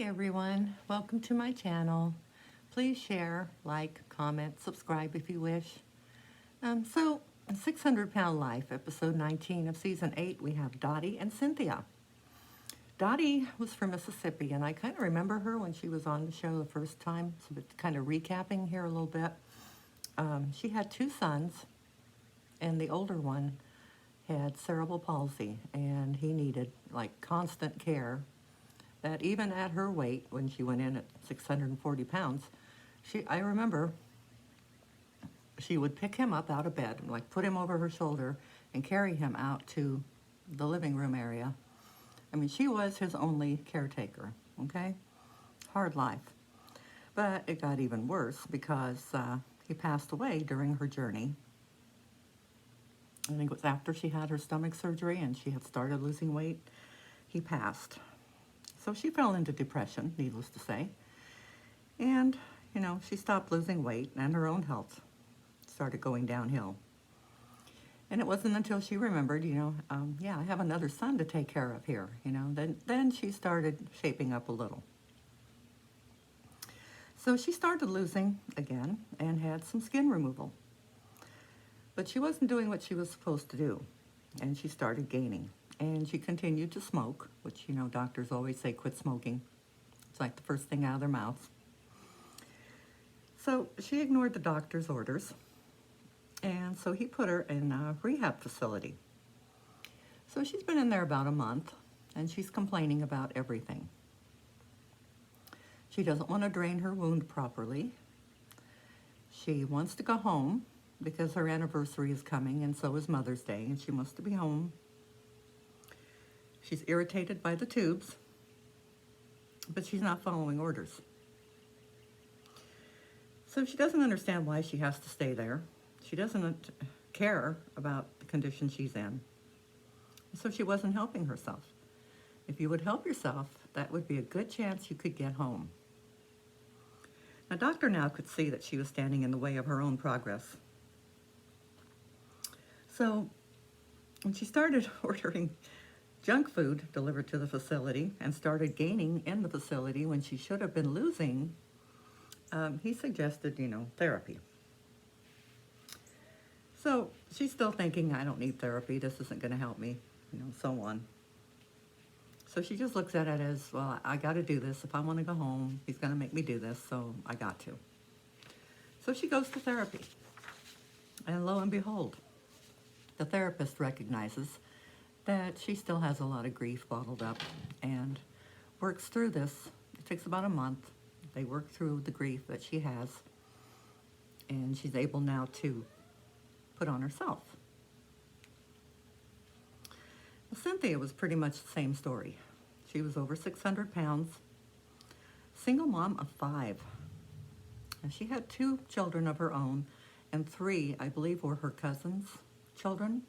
Hi everyone, welcome to my channel. Please share, like, comment, subscribe if you wish. 600 Pound Life, episode 19 of season 8, we have Dottie and Cynthia. Dottie was from Mississippi, and I kind of remember her when she was on the show the first time, so it's kind of recapping here a little bit. She had 2 sons, and the older one had cerebral palsy, and he needed like constant care. That even at her weight, when she went in at 640 pounds, I remember she would pick him up out of bed and like put him over her shoulder and carry him out to the living room area. I mean, she was his only caretaker, okay? Hard life. But it got even worse because he passed away during her journey. I think it was after she had her stomach surgery and she had started losing weight. He passed. So she fell into depression, needless to say. And, she stopped losing weight and her own health started going downhill. And it wasn't until she remembered, I have another son to take care of here, then she started shaping up a little. So she started losing again and had some skin removal. But she wasn't doing what she was supposed to do, and she started gaining. And she continued to smoke, which, doctors always say quit smoking. It's like the first thing out of their mouths. So she ignored the doctor's orders, and so he put her in a rehab facility. So she's been in there about a month, and she's complaining about everything. She doesn't want to drain her wound properly. She wants to go home because her anniversary is coming, and so is Mother's Day, and she wants to be home. She's irritated by the tubes, but she's not following orders. So she doesn't understand why she has to stay there. She doesn't care about the condition she's in. So she wasn't helping herself. If you would help yourself, that would be a good chance you could get home. Now, doctor now could see that she was standing in the way of her own progress. So when she started ordering junk food delivered to the facility and started gaining in the facility when she should have been losing, he suggested, therapy. So she's still thinking, I don't need therapy, this isn't going to help me, so on. So she just looks at it as, well, I got to do this. If I want to go home, he's going to make me do this, so I got to. So she goes to therapy. And lo and behold, the therapist recognizes that she still has a lot of grief bottled up and works through this. It takes about a month. They work through the grief that she has, and she's able now to put on herself. Well, Cynthia was pretty much the same story. She was over 600 pounds, single mom of 5. And she had 2 children of her own, and 3, I believe, were her cousins' children.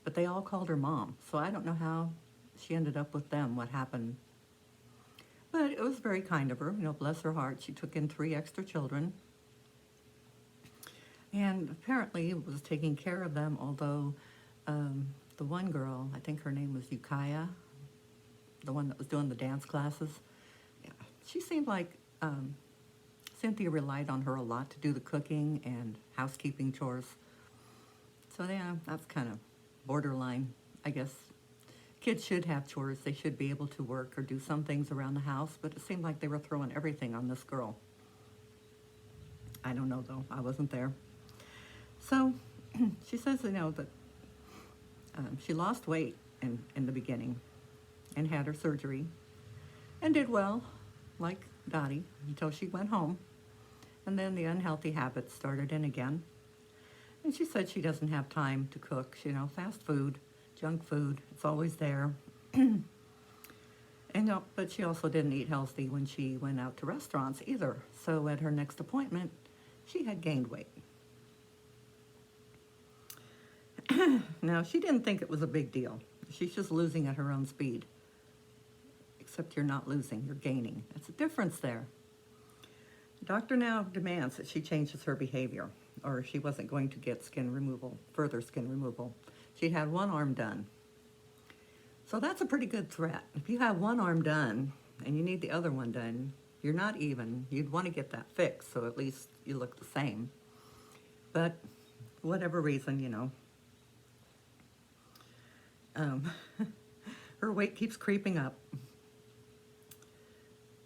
But they all called her mom, so I don't know how she ended up with them, what happened. But it was very kind of her, bless her heart. She took in 3 extra children. And apparently was taking care of them, although the one girl, I think her name was Yukaya, the one that was doing the dance classes, she seemed like Cynthia relied on her a lot to do the cooking and housekeeping chores. So yeah, that's kind of borderline, I guess. Kids should have chores. They should be able to work or do some things around the house, but it seemed like they were throwing everything on this girl. I don't know, though. I wasn't there. So she says, that she lost weight in the beginning and had her surgery and did well, like Dottie, until she went home. And then the unhealthy habits started in again. And she said she doesn't have time to cook, fast food, junk food, it's always there. But she also didn't eat healthy when she went out to restaurants either. So at her next appointment, she had gained weight. Now, she didn't think it was a big deal. She's just losing at her own speed. Except you're not losing, you're gaining. That's a difference there. The doctor now demands that she changes her behavior, or she wasn't going to get further skin removal. She had one arm done. So that's a pretty good threat. If you have one arm done, and you need the other one done, you're not even. You'd want to get that fixed so at least you look the same. But whatever reason, um, her weight keeps creeping up.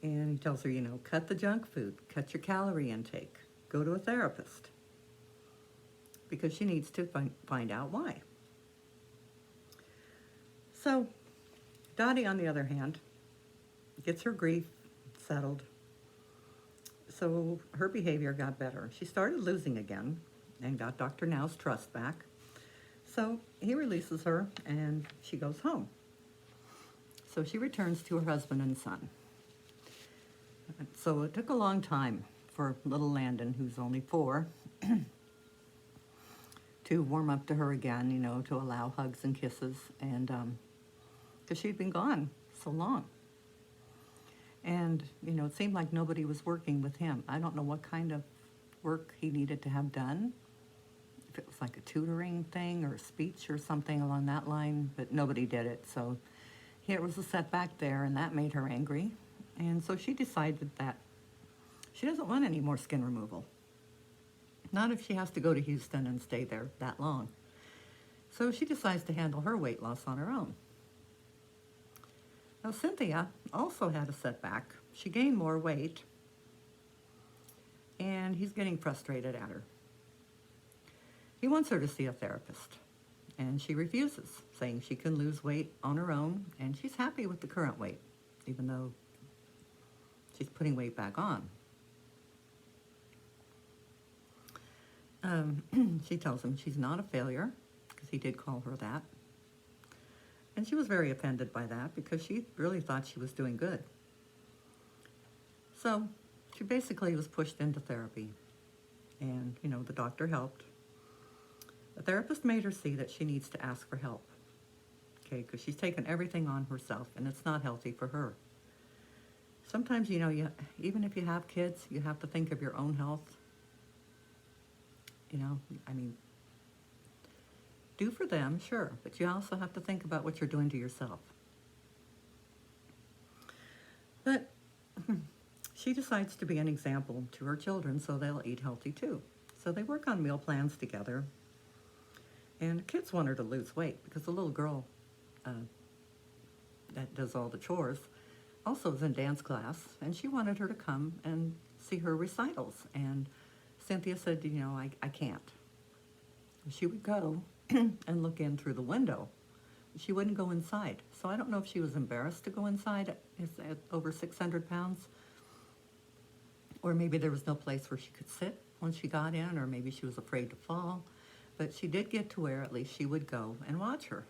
And he tells her, cut the junk food, cut your calorie intake, go to a therapist. Because she needs to find out why. So, Dottie, on the other hand, gets her grief settled. So her behavior got better. She started losing again and got Dr. Now's trust back. So he releases her and she goes home. So she returns to her husband and son. So it took a long time for little Landon, who's only 4, to warm up to her again, to allow hugs and kisses, and because she'd been gone so long. And, it seemed like nobody was working with him. I don't know what kind of work he needed to have done, if it was like a tutoring thing or a speech or something along that line, but nobody did it. So here was a setback there, and that made her angry. And so she decided that she doesn't want any more skin removal. Not if she has to go to Houston and stay there that long. So she decides to handle her weight loss on her own. Now, Cynthia also had a setback. She gained more weight, and he's getting frustrated at her. He wants her to see a therapist, and she refuses, saying she can lose weight on her own, and she's happy with the current weight, even though she's putting weight back on. She tells him she's not a failure, because he did call her that. And she was very offended by that, because she really thought she was doing good. So she basically was pushed into therapy. And, the doctor helped. The therapist made her see that she needs to ask for help. Okay, because she's taken everything on herself, and it's not healthy for her. Sometimes, even if you have kids, you have to think of your own health. Do for them, sure, but you also have to think about what you're doing to yourself. But she decides to be an example to her children so they'll eat healthy too. So they work on meal plans together. And the kids want her to lose weight because the little girl that does all the chores also is in dance class, and she wanted her to come and see her recitals. And Cynthia said, I can't. She would go and look in through the window. She wouldn't go inside. So I don't know if she was embarrassed to go inside at over 600 pounds, or maybe there was no place where she could sit when she got in, or maybe she was afraid to fall. But she did get to where at least she would go and watch her.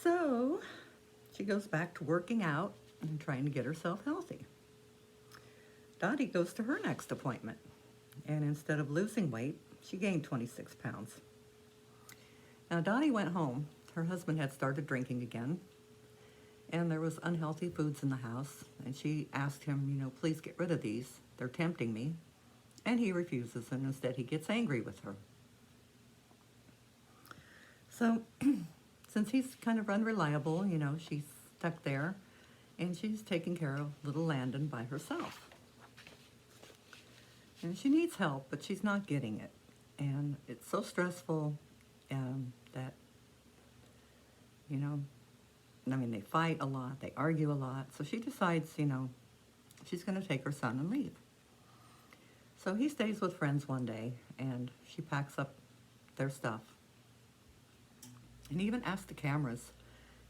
So she goes back to working out and trying to get herself healthy. Dottie goes to her next appointment, and instead of losing weight, she gained 26 pounds. Now, Dottie went home. Her husband had started drinking again, and there was unhealthy foods in the house, and she asked him, please get rid of these. They're tempting me. And he refuses, and instead he gets angry with her. So, since he's kind of unreliable, she's stuck there, and she's taking care of little Landon by herself. And she needs help, but she's not getting it. And it's so stressful that, they fight a lot, they argue a lot. So she decides, she's going to take her son and leave. So he stays with friends one day, and she packs up their stuff. And even asked the cameras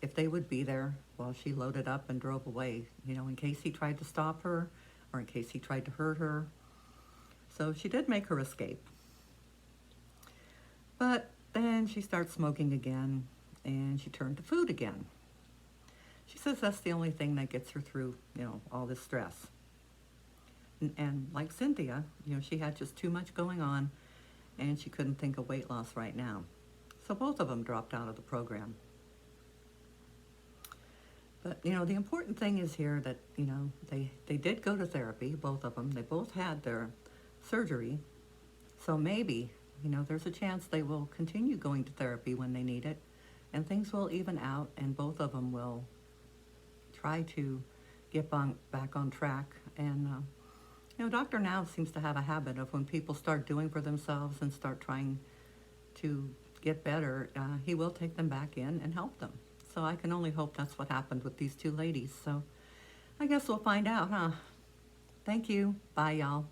if they would be there while she loaded up and drove away, in case he tried to stop her or in case he tried to hurt her. So she did make her escape. But then she starts smoking again, and she turned to food again. She says that's the only thing that gets her through, all this stress. And like Cynthia, she had just too much going on, and she couldn't think of weight loss right now. So both of them dropped out of the program. But, the important thing is here that, they did go to therapy, both of them. They both had their surgery. So maybe, there's a chance they will continue going to therapy when they need it, and things will even out, and both of them will try to get back on track. And, Dr. Now seems to have a habit of when people start doing for themselves and start trying to get better, he will take them back in and help them. So I can only hope that's what happened with these two ladies. So I guess we'll find out, huh? Thank you. Bye, y'all.